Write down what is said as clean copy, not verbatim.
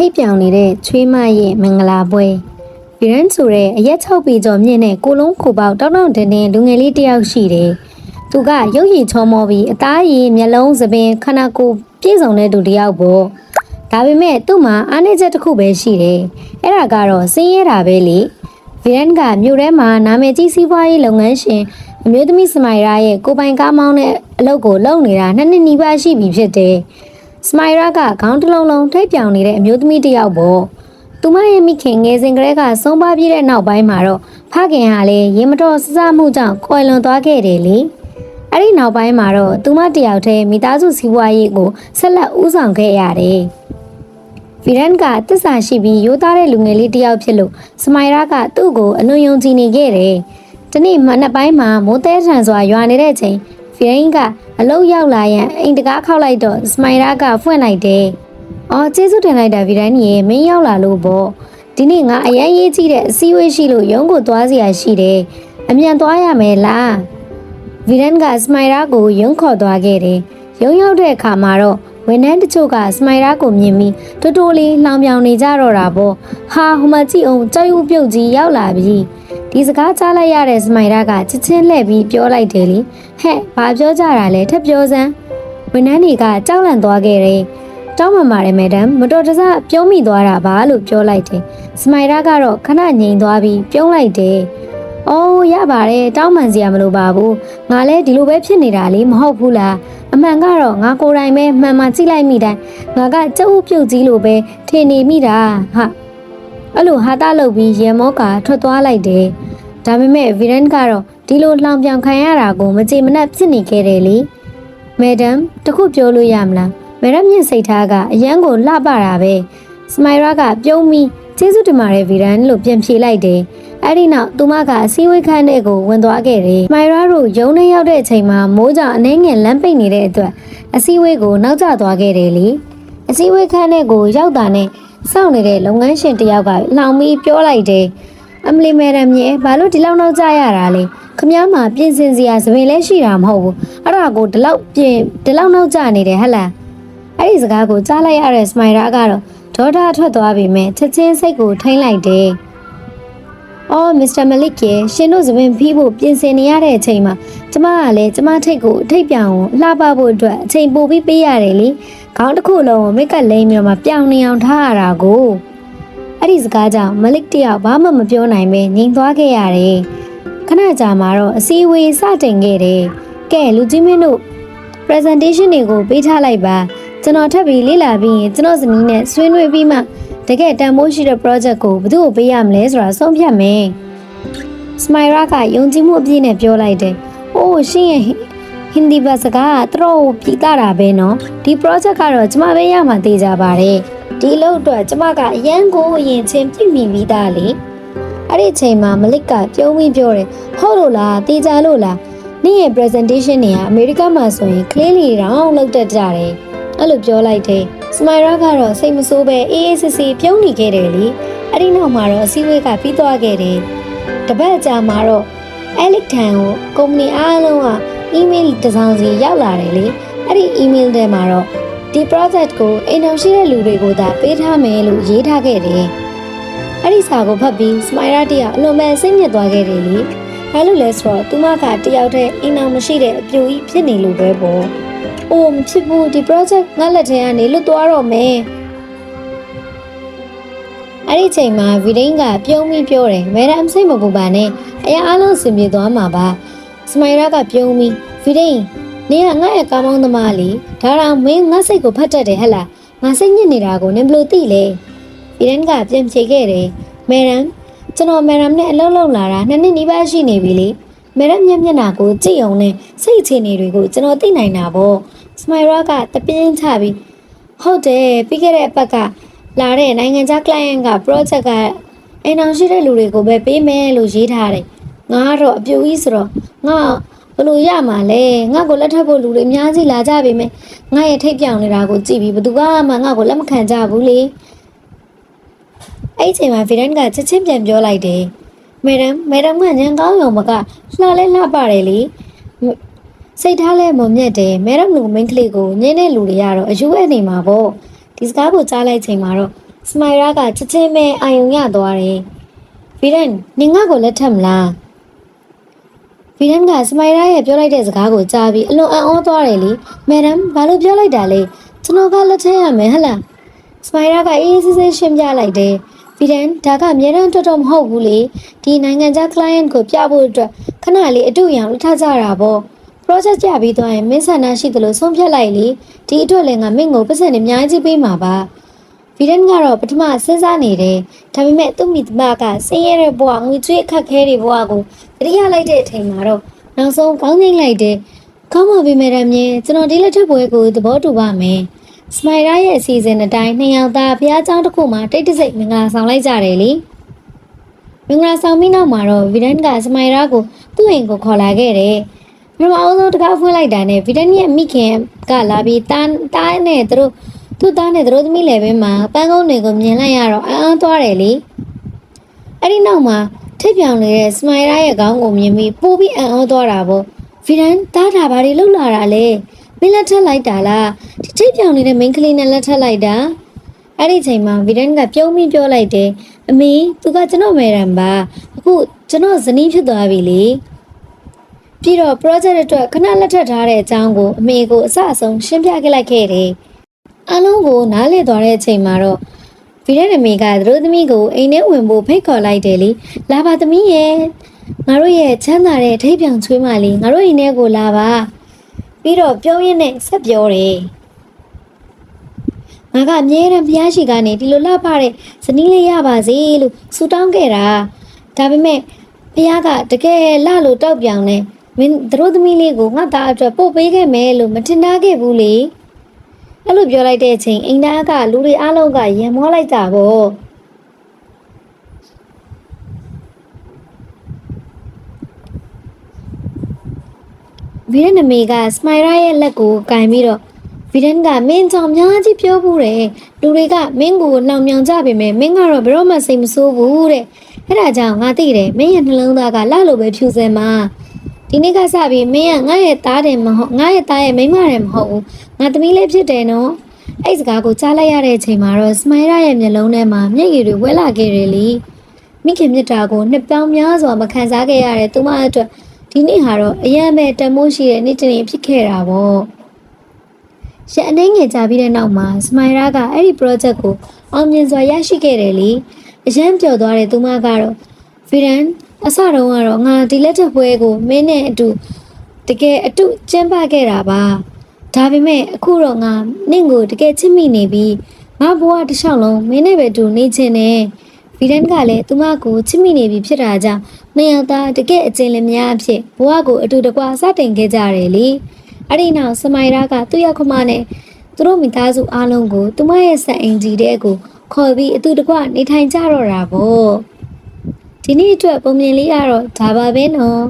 ထိပ်ပြောင်နေတဲ့ချွေးမရဲ့မင်္ဂလာပွဲဗီရန်ဆိုတဲ့အရက်6ပေကျော်မြင့်တဲ့ကိုလုံးကိုပေါက်တောက်တောက်တင်းတင်းလူငယ်လေးတစ်ယောက်ရှိတယ်။သူကရုပ်ရည်ချောမောပြီးအသားရည်မျက်လုံးသပင်ခန္ဓာကိုယ်ပြည့်စုံတဲ့သူတစ်ယောက်ပေါ့။ဒါပေမဲ့သူ့မှာအားနည်းချက်တစ်ခုပဲရှိတယ်။အဲ့ဒါကတော့စင်းရဲတာပဲလေ။ဗီရန်ကမြို့ထဲမှာနာမည်ကြီးစီးပွားရေးလုပ်ငန်းရှင်အမျိုးသမီးစမိုင်ရာရဲ့ကိုပိုင်ကားမောင်းတဲ့အလုပ်ကိုလုပ်နေတာ2နှစ်နီးပါးရှိပြီဖြစ်တယ်။စမိုင်ရာကခေါင်းတစ်လုံးလုံးထိပ်ပြောင်နေတဲ့အမျိုးသမီးတစ်ယောက်ပေါ့။သူမရဲ့မိခင်ငယ်စဉ်ကတည်းကဆုံးပါပြည့်တဲ့နောက်ပိုင်းမှာတော့ဖခင်ဟာလည်းရင်မတော်စစမှုကြောင့်ကွယ်လွန်သွားခဲ့တယ်လေ။အဲ့ဒီနောက်ပိုင်းမှာတော့သူမတယောက်တည်းမိသားစုစီးပွားရေးကိုဆက်လက်ဦးဆောင်ခဲ့ရတယ်။ဗီရန်ကတစ္ဆာရှိပြီးရိုးသားတဲ့လူငယ်လေးတစ်ယောက်ဖြစ်လို့စမိုင်ရာကသူ့ကိုအလွန်ယုံကြည်နေခဲ့တယ်။ဒီနေ့မနက်ပိုင်းမှာမိုးတဲထန်စွာရွာနေတဲ့အချိန်ဗီရန်ကအလုတ်ရောက်လာရန်အိမ်တကားခောက်လိုက်တော့စမိုင်ရာကဖွင့်လိုက်တယ်။အော်ကျေးဇူးတင်လိုက်တာဗီရန်ကြီးမင်းရောက်လာလို့ပေါ့။ဒီနေ့ငါအရန်ရေးကြည့်တဲ့အစည်းအဝေးရှိလို့ရုံးကိုသွားစရာရှိတယ်။အမြန်သွားရမယ်လား။ဗီရန်ကစမိုင်ရာကိုရုံးခေါ်သွားခဲ့တယ်။ရုံးရောက်တဲ့အခါမှာတော့ဝန်ထမ်းတချို့ကစမိုင်ရာကိုမြင်ပြီးတိုးတိုးလေးလောင်ပြောင်နေကြတော့တာပေါ့။ဟာဟိုမှာကြည့်အောင်ကြောက်ရွံ့ပြုတ်ကြီးရောက်လာပြီ။ဒီစကားကြားလိုက်ရတဲ့စမိုင်ရာကချစ်ချင်းလှည့်ပြီးပြောလိုက်တယ်လေဟဲ့ဘာပြောကြတာလဲထပ်ပြောစမ်းဝန်ထမ်းတွေကကြောက်လန့်သွားခဲ့တယ်တောင်းပန်ပါတယ်မက်ဒမ်မတော်တဆပြုံးမိသွားတာပါလို့ပြောလိုက်တယ်စမိုင်ရာကတော့ခဏငြိမ်သွားပြီးပြုံးလိုက်တယ်အော်ရပါတယ်တောင်းပန်စရာမလိုပါဘူးငါလည်းဒီလိုပဲဖြစ်နေတာလေမဟုတ်ဘူးလားအမှန်ကတော့ငါကိုယ်တိုင်ပဲမှန်မှကြည့်လိုက်မိတိုင်းငါကကြုပ်ပြုတ်ကြီးလိုပဲထင်နေမိတာဟာအဲ့လိုဟာတာလုပ်ပြီးရေမောကထွက်သွားလိုက်တယ်ဒါပေမဲ့ဗီရန်ကတော့ဒီလိုလှောင်ပြောင်ခံရတာကိုမကြေမနက်ဖြစ်နေခဲ့တယ်လေမက်ဒမ်တခုပြောလို့ရမလားမက်ဒမ်မြင့်စိတ်ထားကအရန်ကိုလှပတာပဲစမိုင်ရာကပြုံးပြီးကျေးဇူးတင်ပါတယ်ဗီရန်လို့ပြန်ဖြေလိုက်တယ်အဲ့ဒီနောက်သူမကအစည်းအဝေးခန်းထဲကိုဝင်သွားခဲ့တယ်မိုင်ရာတို့ရုံးထဲရောက်တဲ့အချိန်မှာမိုးကြောင်အနှဲငယ်လမ်းပိတ်နေတဲ့အတွက်အစည်းအဝေးကိုနောက်ကျသွားခဲ့တယ်လေအစည်းအဝေးခန်းထဲကိုရောက်တာနဲ့စောင့်နေတဲ့လုပ်ငန်းရှင်တယောက်ကလှောင်ပြီးပြောလိုက်တယ်အမလီမဲဒမ်ရဲ့ဘာလို့ဒီလောက်နောက်ကျရတာလဲခမည်းမှာပြင်ဆင်စရာသပင်လည်းရှိတာမဟုတ်ဘူးအဲ့ဒါကိုဒီလောက်နောက်ကျနေတယ်ဟဲ့လားအဲ့ဒီစကားကိုကြားလိုက်ရတဲ့စမိုင်ရာကတော့ဒေါသထွက်သွားပြီမဲ့ချက်ချင်းစိတ်ကိုထိမ့်လိုက်တယ်အော်မစ္စတာမလစ်ရဲ့ရှင်တို့သပင်ဖီးဖို့ပြင်ဆင်နေရတဲ့အချိန်မှာကျမကလည်းကျမထိတ်ကိုထိတ်ပြောင်ကိုလှပဖို့အတွက်အချိန်ပိုပြီးပေးရတယ်လေခေါင်းတစ်ခုလုံးကိုမိတ်ကလိမ့်ပြီးတော့မှပြောင်နေအောင်ထားရတာကိုအဲ့ဒီစကားကြောင့်မလစ်တယောက်ဘာမှမပြောနိုင်ပဲငြိမ်သွားခဲ့ရတယ်ခဏကြာမှာတော့အစည်းအဝေးစတင်ခဲ့တယ်ကဲလူကြီးမင်းတို့ presentation တွေကိုပေးထားလိုက်ပါကျွန်တော်ထပ်ပြီးလေ့လာပြီးရင်ကျွန်တော်ဇနီးနဲ့ဆွေးနွေးပြီးမှတကယ်တန်ဖိုးရှိတဲ့ project ကိုဘယ်သူ့ကိုပေးရမလဲဆိုတာဆုံးဖြတ်မယ်စမိုင်ရာကယုံကြည်မှုအပြည့်နဲ့ပြောလိုက်တယ်အိုးရှင်ရဲ့ဟင်ဒီဘာစကားကတော့ပြည်တာတာပဲနော်ဒီ project ကတော့ကျမပဲရမှာသိကြပါတယ်ဒီလို့အတွက်ကျမကအရန်ကိုအရင်ချင်းပြည့်မိပြီးသားလေအဲ့ဒီအချိန်မှာမလစ်ကပြုံးပြီးပြောတယ်ဟုတ်လို့လားသိကြလို့လားနေ့ရဲ့ presentation တွေကအမေရိကမှာဆိုရင် clearly တောင်လောက်တတ်ကြတယ်အဲ့လိုပြောလိုက်တယ်စမိုင်ရာကတော့စိတ်မဆိုးပဲအေးအေးဆေးဆေးပြုံးနေခဲ့တယ်လေအဲ့ဒီနောက်မှာတော့အစည်းအဝေးကပြီးသွားခဲ့တယ်တပတ်အကြာမှာတော့အဲလက်ထန်ကိုကုမ္ပဏီအားလုံးကအီးမေးလ်တစ်စောင်စီရောက်လာတယ်လေအဲ့ဒီအီးမေးလ်ထဲမှာတော့ဒီ project ကိုအိမ်တော်ရှိတဲ့လူတွေကိုသာပေးထားမယ်လို့ရေးထားခဲ့တယ်အဲ့ဒီစာကိုဖတ်ပြီးစမိုင်ရာတယောက်အလွန်ပဲစိတ်ညစ်သွားခဲ့တယ်လေဘာလို့လဲဆိုတော့သူမကတယောက်တည်းအိမ်တော်မရှိတဲ့အပြူကြီးဖြစ်နေလို့ပဲပေါ့အိုးမဖြစ်ဘူးဒီ project ငါလက်ထဲကနေလွတ်သွားတော့မယ်အဲ့ဒီချိန်မှာဗီဒိန်းကပြုံးပြီးပြောတယ်မဲဒမ်စိတ်မပူပါနဲ့အရာအလုံးစင်ပြေသွားမှာပါစမိုင်ရာကပြုံးပြီးဗီဒိန်းနင်ကငါ့ရဲ့ကားမောင်းသမားလေဒါတော့မင်းငါစိတ်ကိုဖတ်တတ်တယ်ဟဲ့လားငါစိတ်ညစ်နေတာကိုနင်ဘယ်လိုသိလဲဗီဒိန်းကပြန်ဖြေခဲ့တယ်မဲဒမ်ကျွန်တော်မဲဒမ်နဲ့အလုပ်လုပ်လာတာ2နှစ်နီးပါးရှိနေပြီလေမဲဒမ်မျက်နှာကိုကြည့်အောင်နဲ့စိတ်အခြေအနေတွေကိုကျွန်တော်သိနိုင်တာပေါ့စမိုင်ရာကတပြင်းချပြီးဟုတ်တယ်ပြီးခဲ့တဲ့အပတ်ကလာတဲ့နိုင်ငံခြား client က project ကအိမ်အောင်ရှိတဲ့လူတွေကိုပဲပေးမယ်လို့ရေးထားတယ်ငါကတော့အပြူကြီးဆိုတော့ငါဘယ်လိုရမှာလဲငါ့ကိုလက်ထပ်ဖို့လူတွေအများကြီးလာကြပြီမယ်ငါရဲ့ထိတ်ပြောင်နေတာကိုကြည့်ပြီးဘယ်သူမှငါ့ကိုလက်မခံကြဘူးလေအဲ့ချိန်မှာဗီရန်ကချက်ချင်းပြန်ပြောလိုက်တယ်မက်ဒမ်ကညံကောင်းရုံမကလှလဲလှပါတယ်လေစိတ်ထားလဲမုံမြတ်တယ်မက်ဒမ်လူမင်းကလေးကိုညင်းတဲ့လူတွေကတော့အယူအနေမှာပေါ့ဒီစကားကိုကြားလိုက်ချိန်မှာတော့ စမိုင်ရာကချက်ချင်းပဲအာယုံရသွားတယ်ဗီရန်နင်ငါ့ကိုလက်ထပ်မလားဗီရန်ကစမိုင်ရာရဲ့ပြောလိုက်တဲ့စကားကိုကြားပြီးအလွန်အံ့ဩသွားတယ်လေမက်ဒမ်ဘာလို့ပြောလိုက်တာလဲကျွန်တော်ကလက်ထပ်ရမယ်ဟလားစမိုင်ရာကအေးစစ်စစ်ရှင်းပြလိုက်တယ်ဗီရန်ဒါကအများတန်းတော်တော်မဟုတ်ဘူးလေဒီနိုင်ငံခြား client ကိုပြဖို့အတွက်ခဏလေးအတူရောင်လက်ထပ်ကြတာပေါ့ project ကြပြီးသွားရင်မင်းဆန္ဒရှိသလိုဆုံးဖြတ်လိုက်လေဒီအတွက်လည်းငါမင်းကိုပတ်စံနဲ့အများကြီးပေးမှာပါဗီဒန်ကတော့ပထမစဉ်းစားနေတယ်ဒါပေမဲ့သူ့မိသမကဆင်းရဲတဲ့ဘဝငွေကြေးအခက်ခဲတွေဘဝကိုတတိယလိုက်တဲ့အချိန်မှာတော့နောက်ဆုံးကောင်းငိမ့်လိုက်တယ်ကောင်းပါပြီမယ်မြင်ကျွန်တော်ဒီလက်ထပ်ပွဲကိုသဘောတူပါမယ်စမိုင်ရာရဲ့အစီအစဉ်အတိုင်းနှစ်ယောက်သားဖျားเจ้าတစ်ခုမှာတိတ်တဆိတ်မင်္ဂလာဆောင်လိုက်ကြတယ်လေမင်္ဂလာဆောင်ပြီးနောက်မှာတော့ဗီဒန်ကစမိုင်ရာကိုသူ့အိမ်ကိုခေါ်လာခဲ့တယ်ပထမအဆုံးတကားဖွင့်လိုက်တာနဲ့ဗီဒန်ရဲ့မိခင်ကလာပြီးတားနဲ့သူ့သားနဲ့သူတို့သမီးလည်းပဲမှာပန်းကုန်းတွေကိုမြင်လိုက်ရတော့အံ့သွားတယ်လေအဲ့ဒီနောက်မှာထိပ်ပြောင်နေတဲ့စမိုင်ရာရဲ့ခေါင်းကိုမြင်ပြီးပိုးပြီးအံ့သွားတာပေါ့ဗီဒန်တားတာဘာတွေလှုပ်လာတာလဲမင်းလက်ထပ်လိုက်တာလားဒီထိပ်ပြောင်နေတဲ့မိန်းကလေးနဲ့လက်ထပ်လိုက်တာအဲ့ဒီချိန်မှာဗီဒန်ကပြုံးပြီးပြောလိုက်တယ်အမေသူကကျွန်တော်မယ်ရန်ပါအခုကျွန်တော်ဇနီးဖြစ်သွားပြီလေပြီးတော့ project အတွက်ခဏလက်ထပ်ထားတဲ့အကြောင်းကိုအမေကိုအစအဆုံးရှင်းပြခဲ့လိုက်ခဲ့တယ်အားလုံးကိုနားလည်သွားတဲ့အချိန်မှာတော့ဗီဒန်အမေကသူတို့သမီးကိုအိမ်ထဲဝင်ဖို့ဖိတ်ခေါ်လိုက်တယ်လေလာပါသမီးရဲ့ငါတို့ရဲ့ချမ်းသာတဲ့ထိပ်ပြောင်ချွေးမလေးငါတို့အိမ်ထဲကိုလာပါပြီးတော့ပြောရင်းနဲ့ဆက်ပြောတယ်ငါကအမြဲတမ်းဖျားရှိကနေဒီလိုလှပတဲ့ဇနီးလေးရပါစေလို့ဆုတောင်းခဲ့တာဒါပေမဲ့ဖျားကတကယ်လှလို့တောက်ပြောင်နေမင်းတို့သမီးလေးကိုငါသားအတွက်ပို့ပေးခဲ့မယ်လို့မထင်ထားခဲ့ဘူးလေအဲ့လိုပြောလိုက်တဲ့အချိန်အိမ်သားကလူတွေအားလုံးကရံမောလိုက်တာပေါ့ဗီဒန်အမေကစမိုင်ရာရဲ့လက်ကိုကင်ပြီးတော့ဗီဒန်ကမင်းကြောင့်များကြီးပြောဘူးတယ်လူတွေကမင်းကိုနှောင်မြောင်ကြပေမဲ့မင်းကတော့ဘယ်တော့မှစိတ်မဆိုးဘူးတဲ့အဲ့ဒါကြောင့်ငါသိတယ်မင်းရဲ့နှလုံးသားကလှလို့ပဲဖြူစင်မှာဒီနေ့ကစပြီးမင်းကငါရဲ့သားတယ်မဟုတ်ငါရဲ့သားရဲ့မိန်းမတယ်မဟုတ်ဘူးငါသမီးလေးဖြစ်တယ်နော်အဲ့စကားကိုကြားလိုက်ရတဲ့အချိန်မှာတော့စမိုင်ရာရဲ့မျက်လုံးထဲမှာမျက်ရည်တွေဝဲလာခဲ့တယ်လေမိခင်မြတ်တာကိုနှစ်ပေါင်းများစွာမခံစားခဲ့ရတဲ့သူမအတွက်ဒီနေ့ဟာတော့အရန်ပဲတမိုးရှိတဲ့နေ့တစ်နေ့ဖြစ်ခဲ့တာပေါ့ရန်အနေငယ်ကြပြီးတဲ့နောက်မှာစမိုင်ရာကအဲ့ဒီ project ကိုအောင်မြင်စွာရရှိခဲ့တယ်လေအရန်ပျော်သွားတဲ့သူမကတော့ဗီဒန်အစတုန်းကတော့ငါဒီလက်ထပ်ပွဲကိုမင်းနဲ့အတူတကယ်အတူကျင်းပခဲ့တာပါဒါပေမဲ့အခုတော့ငါနင့်ကိုတကယ်ချစ်မိနေပြီငါဘဝတစ်လျှောက်လုံးမင်းနဲ့ပဲတူနေချင်တယ်ဗီဒန်ကလည်းသူမကိုချစ်မိနေပြီဖြစ်တာကြောင့်နှစ်ယောက်သားတကယ်အကျဉ်းလများအဖြစ်ဘဝကိုအတူတကွစတင်ခဲ့ကြတယ်လေအဲ့ဒီနောက်စမိုင်ရာကသူ့ရောက်ခမနဲ့သူတို့မိသားစုအားလုံးကိုသူမရဲ့စံအိမ်ကြီးတဲ့ကိုခေါ်ပြီးအတူတကွနေထိုင်ကြတော့တာပေါ့ဒီနေ့အတွက်ပုံမြင်လေးကတော့ဒါပါပဲနော်